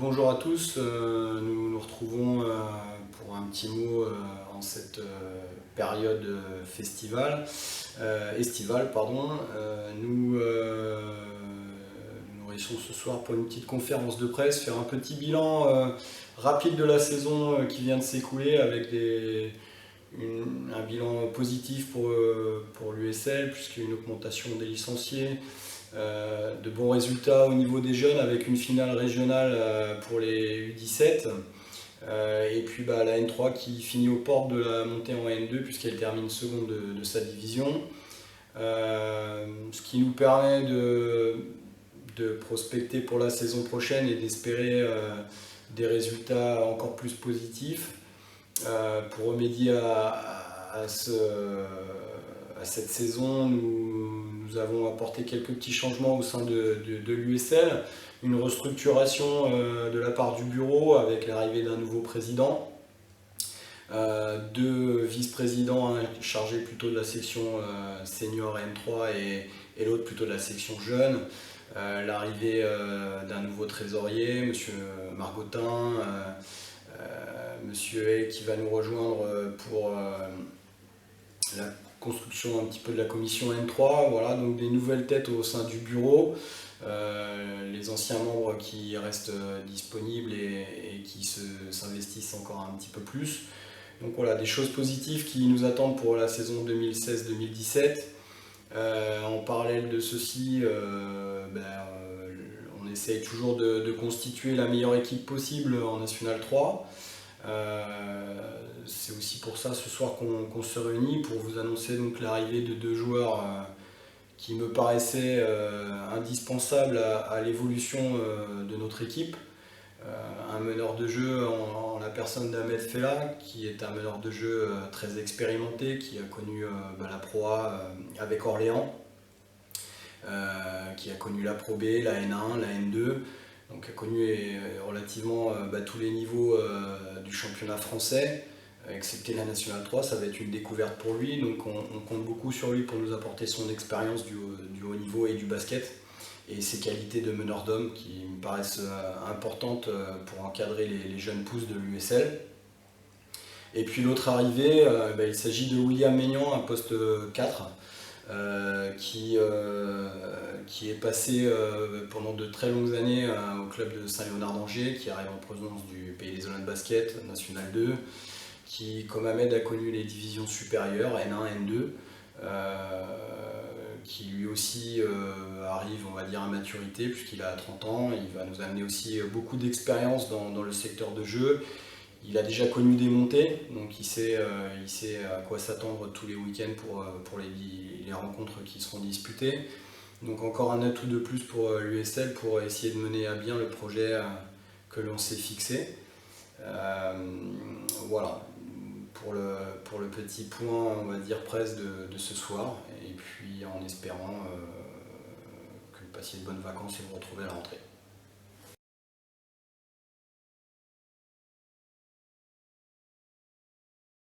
Bonjour à tous, nous nous retrouvons pour un petit mot en cette période estivale. Nous réussissons ce soir pour une petite conférence de presse, faire un petit bilan rapide de la saison qui vient de s'écouler avec un bilan positif pour l'USL puisqu'il y a une augmentation des licenciés. De bons résultats au niveau des jeunes avec une finale régionale pour les U17 et puis la N3 qui finit aux portes de la montée en N2 puisqu'elle termine seconde de sa division, ce qui nous permet de prospecter pour la saison prochaine et d'espérer des résultats encore plus positifs pour remédier à cette saison. Nous avons apporté quelques petits changements au sein de l'USL, une restructuration de la part du bureau avec l'arrivée d'un nouveau président, deux vice-présidents, un chargé plutôt de la section senior N3 et l'autre plutôt de la section jeune, l'arrivée d'un nouveau trésorier, M. Margotin, M. Hay qui va nous rejoindre pour la construction un petit peu de la commission N3, voilà, donc des nouvelles têtes au sein du bureau, les anciens membres qui restent disponibles et qui s'investissent encore un petit peu plus. Donc voilà, des choses positives qui nous attendent pour la saison 2016-2017. En parallèle de ceci, on essaye toujours de constituer la meilleure équipe possible en National 3. C'est aussi pour ça ce soir qu'on se réunit pour vous annoncer donc l'arrivée de deux joueurs qui me paraissaient indispensables à l'évolution de notre équipe. Un meneur de jeu en la personne d'Ahmed Fella, qui est un meneur de jeu très expérimenté, qui a connu la Pro A avec Orléans, qui a connu la Pro B, la N1, la N2. Donc a connu relativement tous les niveaux du championnat français, excepté la Nationale 3, ça va être une découverte pour lui, donc on compte beaucoup sur lui pour nous apporter son expérience du haut niveau et du basket, et ses qualités de meneur d'homme qui me paraissent importantes pour encadrer les jeunes pousses de l'USL. Et puis l'autre arrivée, il s'agit de William Maignan, un poste 4, qui est passé pendant de très longues années au club de Saint-Léonard d'Angers, qui arrive en provenance du Pays des Olympiques Basket, National 2, qui, comme Ahmed, a connu les divisions supérieures, N1, N2, qui lui aussi arrive, on va dire, à maturité, puisqu'il a 30 ans, il va nous amener aussi beaucoup d'expérience dans le secteur de jeu. Il a déjà connu des montées, donc il sait à quoi s'attendre tous les week-ends pour les rencontres qui seront disputées. Donc encore un atout de plus pour l'USL pour essayer de mener à bien le projet que l'on s'est fixé. Voilà, pour le petit point, on va dire, presse de ce soir, et puis en espérant que vous passiez de bonnes vacances et vous retrouvez à la rentrée.